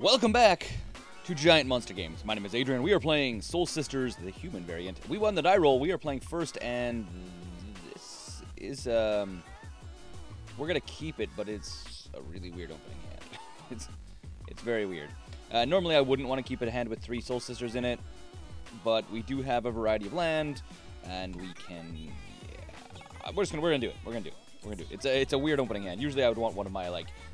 Welcome back to Giant Monster Games. My name is Adrian. We are playing Soul Sisters, the human variant. We won the die roll. We are playing first, and this is, we're going to keep it, but it's a really weird opening hand. it's very weird. Normally, I wouldn't want to keep a hand with 3 Soul Sisters in it, but we do have a variety of land, and we can, yeah, we're gonna do it. We're gonna do it. It's a weird opening hand. Usually, I would want one of my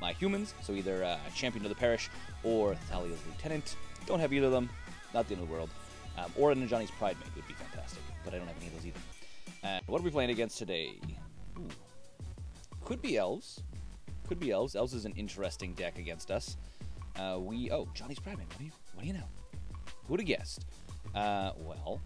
my humans, so either Champion of the Parish or Thalia's Lieutenant. Don't have either of them, not the end of the world. Or an Ajani's Pridemate would be fantastic, but I don't have any of those either. What are we playing against today? Ooh. Could be Elves. Could be Elves. Elves is an interesting deck against us. Oh, Johnny's Pridemate. What do you know? Who would have guessed? Well,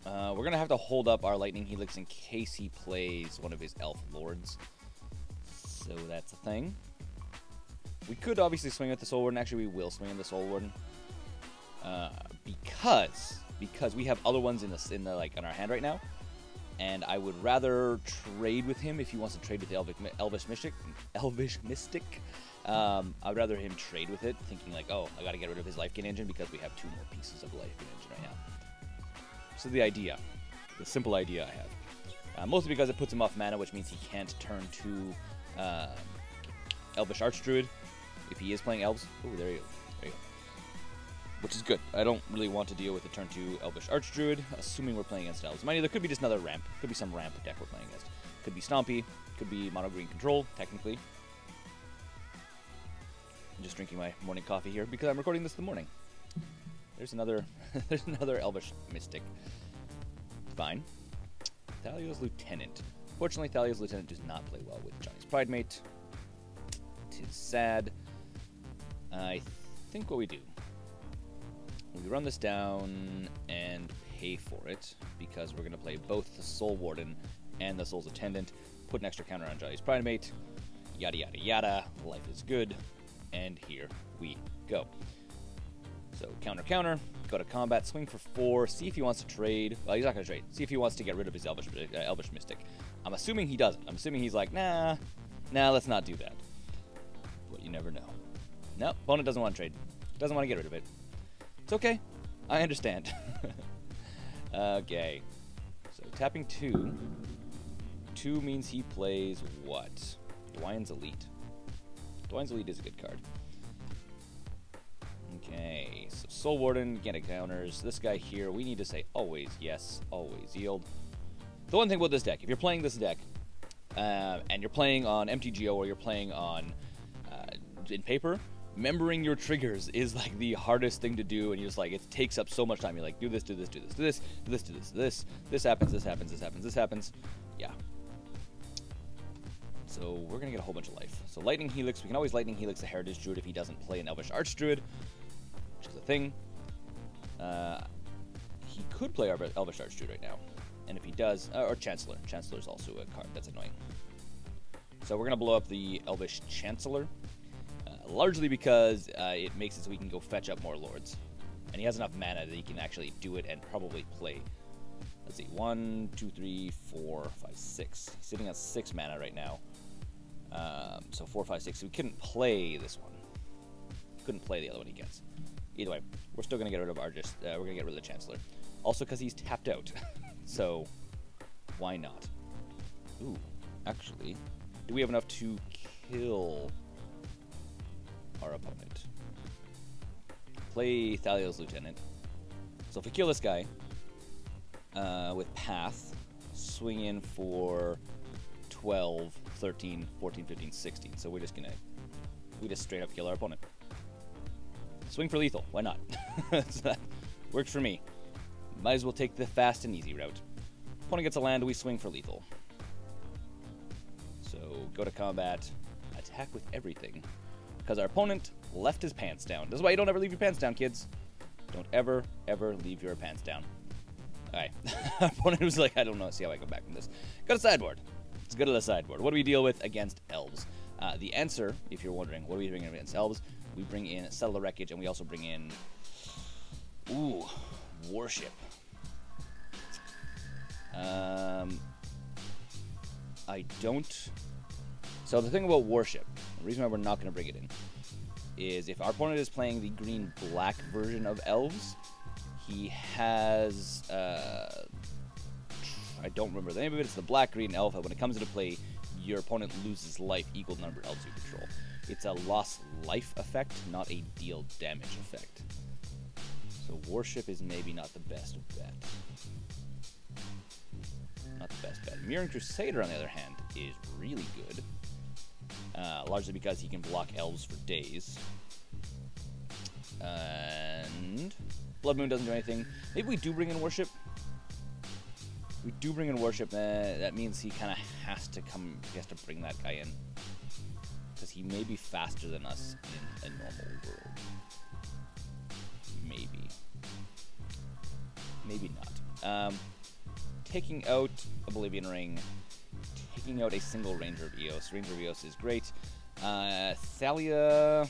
we're going to have to hold up our Lightning Helix in case he plays one of his Elf Lords. So that's a thing. We could obviously swing with the Soul Warden. Actually, we will swing in the Soul Warden. Because we have other ones in our hand right now. And I would rather trade with him if he wants to trade with the Elvish Mystic. I'd rather him trade with it, thinking like, oh, I got to get rid of his life gain engine because we have 2 more pieces of life gain engine right now. So the idea, the simple idea I have, mostly because it puts him off mana, which means he can't turn to Elvish Archdruid if he is playing Elves. Oh, there you go. Which is good. I don't really want to deal with the turn 2 Elvish Archdruid, assuming we're playing against Elves. Mind you, there could be just another ramp. Could be some ramp deck we're playing against. Could be Stompy. Could be Mono Green Control, technically. I'm just drinking my morning coffee here because I'm recording this in the morning. There's another Elvish Mystic. Fine. Thalia's Lieutenant. Fortunately, Thalia's Lieutenant does not play well with Johnny's Pridemate. Tis sad. I think what we do, we run this down and pay for it, because we're going to play both the Soul Warden and the Soul's Attendant, put an extra counter on Johnny's Pridemate, yada yada yada, life is good, and here we go. So counter, go to combat, swing for 4, see if he wants to trade. Well, he's not going to trade. See if he wants to get rid of his Elvish Mystic. I'm assuming he doesn't. I'm assuming he's like, nah, let's not do that. But you never know. No, opponent doesn't want to trade. Doesn't want to get rid of it. It's okay. I understand. Okay. So tapping 2. 2 means he plays what? Dwyne's Elite. Dwyne's Elite is a good card. Okay, so Soul Warden, get it counters. This guy here, we need to say always yes, always yield. The one thing about this deck, if you're playing this deck, and you're playing on MTGO or you're playing on in paper, remembering your triggers is like the hardest thing to do, and you're just like, it takes up so much time. You're like, do this, do this, do this, do this, do this, do this, this, this happens, this happens, this happens, this happens. Yeah. So we're gonna get a whole bunch of life. So Lightning Helix, we can always Lightning Helix a Heritage Druid if he doesn't play an Elvish Archdruid, which is a thing. He could play Elvish Archdruid right now, and if he does, or Chancellor. Chancellor is also a card that's annoying. So we're gonna blow up the Elvish Chancellor, largely because it makes it so we can go fetch up more Lords, and he has enough mana that he can actually do it and probably play. Let's see, 1, 2, 3, 4, 5, 6. He's sitting on 6 mana right now. So 4, 5, 6. So we couldn't play this one. Couldn't play the other one he gets. Either way, we're still gonna get rid of we're gonna get rid of the Chancellor. Also because he's tapped out. So why not? Ooh, actually, do we have enough to kill our opponent? Play Thalia's Lieutenant. So if we kill this guy with Path, swing in for 12, 13, 14, 15, 16. So we just straight up kill our opponent. Swing for lethal. Why not? That works for me. Might as well take the fast and easy route. Opponent gets a land, we swing for lethal. So go to combat, attack with everything, because our opponent left his pants down. This is why you don't ever leave your pants down, kids. Don't ever leave your pants down. Alright. Our opponent was like, I don't know, see how I go back from this. Go to sideboard. Let's go to the sideboard. What do we deal with against Elves? The answer, if you're wondering, what are we doing against Elves? We bring in Settle the Wreckage, and we also bring in, Warship. I don't... So the thing about Warship, the reason why we're not going to bring it in, is if our opponent is playing the green-black version of Elves, he has, I don't remember the name of it, it's the black-green elf. When it comes into play, your opponent loses life equal to the number of elves you control. It's a lost life effect, not a deal damage effect. So Worship is maybe not the best bet. Not the best bet. Mirran Crusader, on the other hand, is really good. Largely because he can block elves for days. And Blood Moon doesn't do anything. Maybe we do bring in Worship. We do bring in Worship. That means he kind of has to come. He has to bring that guy in. Because he may be faster than us in a normal world. Maybe. Maybe not. Taking out Oblivion Ring. Taking out a single Ranger of Eos. Ranger of Eos is great. Thalia.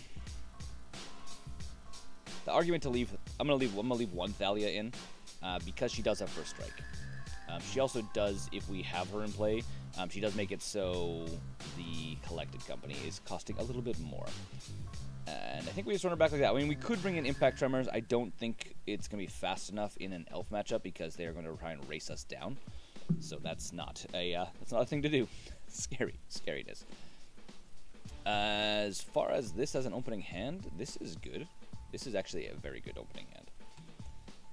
The argument to leave. I'm gonna leave one Thalia in, because she does have first strike. She also does, if we have her in play, she does make it so the Collected Company is costing a little bit more. And I think we just run her back like that. I mean, we could bring in Impact Tremors. I don't think it's going to be fast enough in an elf matchup because they're going to try and race us down. So that's not a thing to do. Scariness. As far as this as an opening hand, this is good. This is actually a very good opening hand.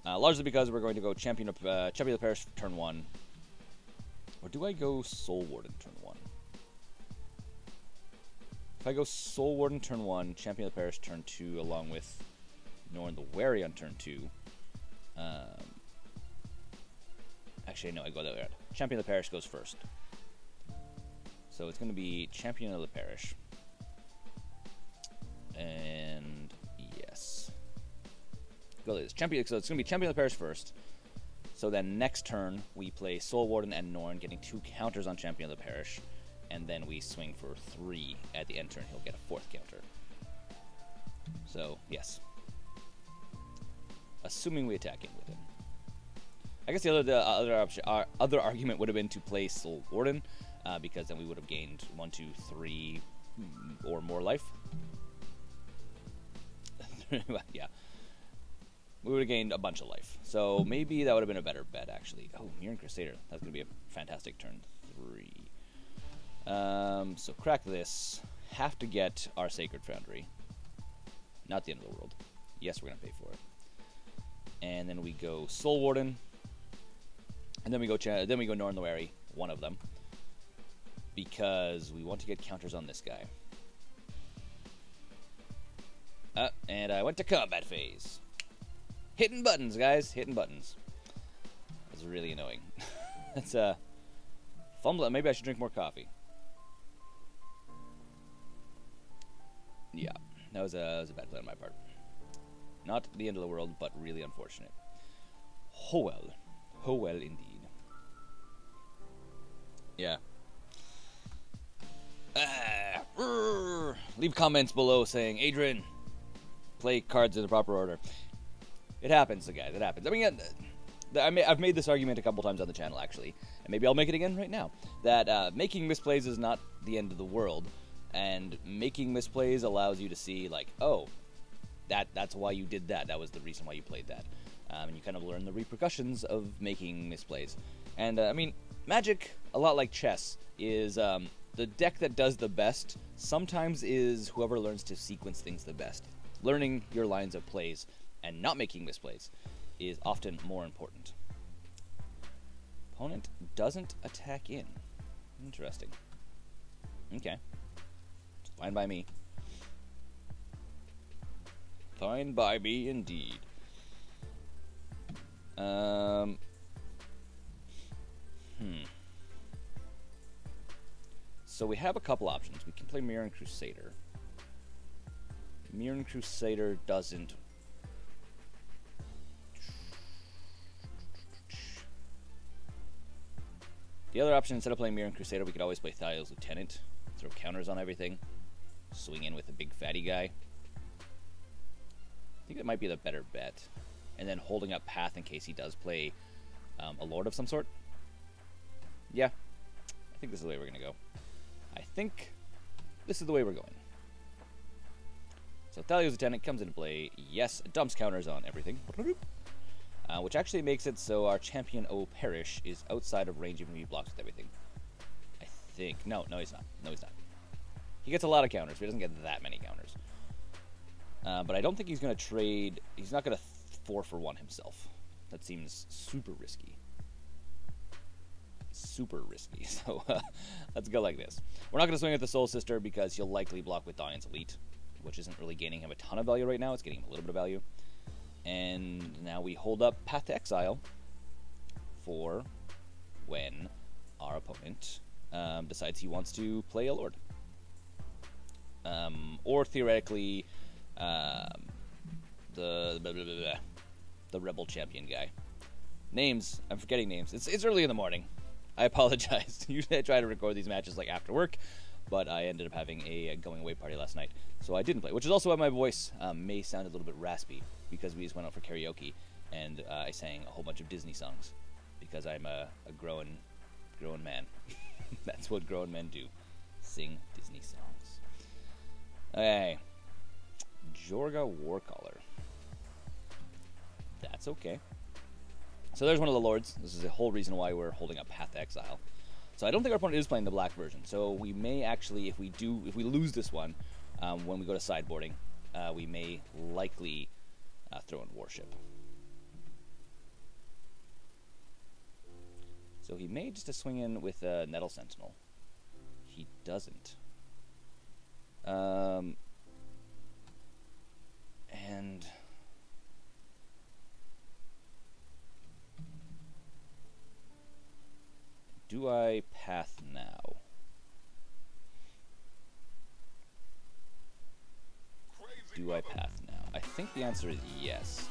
Largely because we're going to go Champion of the Parish turn 1. Or do I go Soul Warden turn 1? If I go Soul Warden turn 1, Champion of the Parish turn 2, along with Norin the Wary on turn 2. Actually, no, I go the other way. Champion of the Parish goes first. So it's going to be Champion of the Parish. And yes. Go like this. So it's going to be Champion of the Parish first. So then next turn, we play Soul Warden and Norin, getting 2 counters on Champion of the Parish. And then we swing for 3 at the end turn. He'll get a 4th counter. So, yes. Assuming we attack in with him. I guess the other argument would have been to play Soul Warden, because then we would have gained 1, 2, 3 or more life. Yeah. We would have gained a bunch of life. So maybe that would have been a better bet, actually. Oh, Mirran Crusader. That's going to be a fantastic turn 3. So crack this. Have to get our Sacred Foundry. Not the end of the world. Yes, we're going to pay for it. And then we go Soul Warden. And then we go Norin the Wary, one of them. Because we want to get counters on this guy. And I went to combat phase. Hitting buttons, guys. Hitting buttons. That's really annoying. That's fumble. Maybe I should drink more coffee. Yeah, that was a bad play on my part. Not the end of the world, but really unfortunate. Oh well. Oh well indeed. Yeah. Leave comments below saying, Adrian, play cards in the proper order. It happens, guys. It happens. I mean, I've made this argument a couple times on the channel, actually, and maybe I'll make it again right now. That making misplays is not the end of the world, and making misplays allows you to see, like, oh, that's why you did that. That was the reason why you played that. And you kind of learn the repercussions of making misplays. And, I mean, Magic, a lot like chess, is the deck that does the best sometimes is whoever learns to sequence things the best. Learning your lines of plays and not making misplays is often more important. Opponent doesn't attack in. Interesting. Okay. Fine by me. Fine by me indeed. So we have a couple options. We can play Mirran Crusader. Mirran Crusader doesn't... The other option, instead of playing Mirran Crusader, we could always play Thalia's Lieutenant. Throw counters on everything. Swing in with a big fatty guy. I think that might be the better bet. And then holding up Path in case he does play a Lord of some sort. Yeah. I think this is the way we're going to go. I think this is the way we're going. So Thalia's Attendant comes into play. Yes, dumps counters on everything. Which actually makes it so our champion Parish is outside of range even if he blocks with everything. I think. No, he's not. No, he's not. He gets a lot of counters, but he doesn't get that many counters. But I don't think he's going to trade. He's not going to 4-for-1 himself. That seems super risky. Super risky. So let's go like this. We're not going to swing at the Soul Sister because he'll likely block with Dion's Elite, which isn't really gaining him a ton of value right now. It's getting him a little bit of value. And now we hold up Path to Exile for when our opponent decides he wants to play a Lord. Or theoretically, the Rebel Champion guy. Names, I'm forgetting names. It's early in the morning. I apologize. Usually I try to record these matches like after work, but I ended up having a going away party last night, so I didn't play, which is also why my voice may sound a little bit raspy, because we just went out for karaoke, and I sang a whole bunch of Disney songs, because I'm a grown man. That's what grown men do. Sing Disney songs. Okay. Jorga Warcaller. That's okay. So there's one of the Lords. This is the whole reason why we're holding up Path to Exile. So I don't think our opponent is playing the black version. So we may actually, if we lose this one, when we go to sideboarding, we may likely throw in Warship. So he may just swing in with a Nettle Sentinel. He doesn't. And do I path now? Do I path now? I think the answer is yes.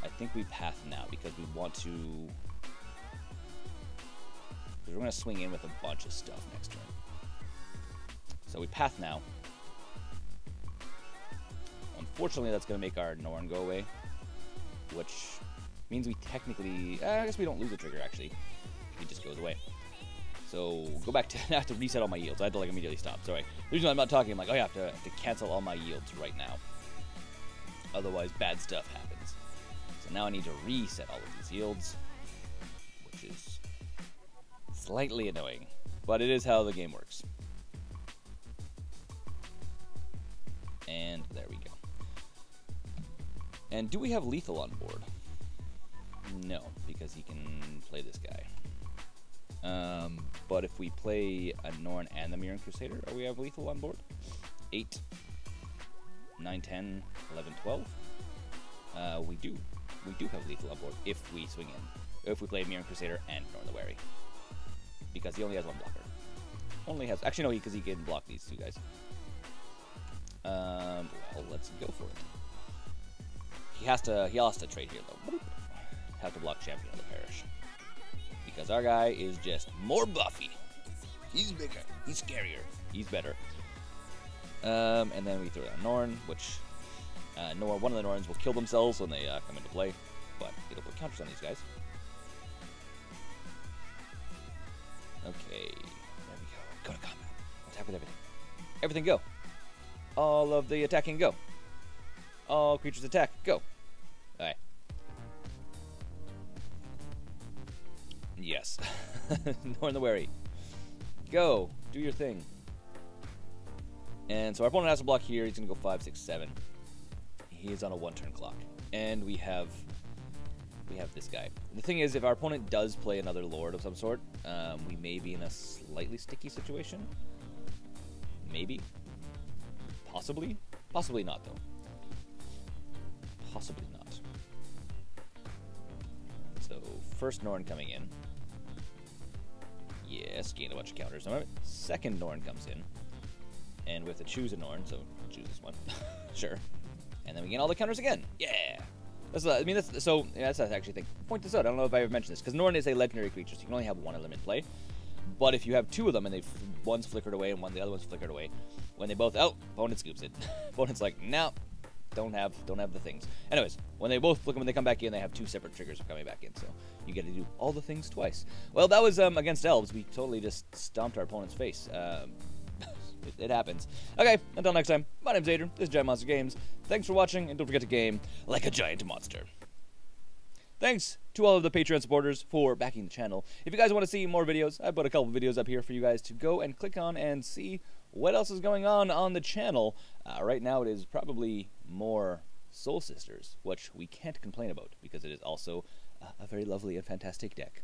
I think we path now because we want to. Because we're going to swing in with a bunch of stuff next turn. So we path now. Unfortunately, that's going to make our Norin go away, which means we technically. I guess we don't lose a trigger actually. He just goes away. So go back to. I have to reset all my yields. I had to like immediately stop. Sorry. The reason I'm not talking, I'm like, oh yeah, I have to cancel all my yields right now. Otherwise, bad stuff happens. So now I need to reset all of these yields, which is slightly annoying, but it is how the game works. And there we go. And do we have lethal on board? No, because he can play this guy. But if we play a Norin and the Mirran Crusader, we have lethal on board? 8, 9, 10, 11, 12? We do. We do have lethal on board if we swing in. If we play Mirran Crusader and Norin the Wary. Because he only has one blocker. Only has... Actually, no, because he can block these two guys. Well, let's go for it. He has to trade here, though. Have to block Champion of the Parish. Because our guy is just more buffy. He's bigger. He's scarier. He's better. And then we throw down Norin, which one of the Norins will kill themselves when they come into play, but it'll put counters on these guys. Okay, there we go. Go to combat. Attack with everything. Everything go. All of the attacking go. All creatures attack. Go. Alright. Yes. Norin the Wary. Go. Do your thing. And so our opponent has to block here. He's going to go 5, 6, 7. He is on a 1-turn clock. And we have this guy. The thing is, if our opponent does play another Lord of some sort, we may be in a slightly sticky situation. Maybe. Possibly. Possibly not, though. Possibly not. So, first Norin coming in. Yes, gain a bunch of counters. Second Norin comes in. And we have to choose a Norin, so I'll choose this one. Sure. And then we gain all the counters again. Yeah! That's actually a thing. Point this out. I don't know if I ever mentioned this, because Norin is a legendary creature, so you can only have one of them in play. But if you have two of them, and one's flickered away and the other one's flickered away, when they both opponent scoops it. Opponent's like, no, don't have the things. Anyways, when they both flick them, when they come back in, they have two separate triggers coming back in, so you get to do all the things twice. Well, that was against Elves. We totally just stomped our opponent's face. It happens. Okay, until next time, my name's Adrian, this is Giant Monster Games. Thanks for watching, and don't forget to game like a giant monster. Thanks to all of the Patreon supporters for backing the channel. If you guys want to see more videos, I put a couple videos up here for you guys to go and click on and see what else is going on the channel. Right now it is probably more Soul Sisters, which we can't complain about because it is also a very lovely and fantastic deck.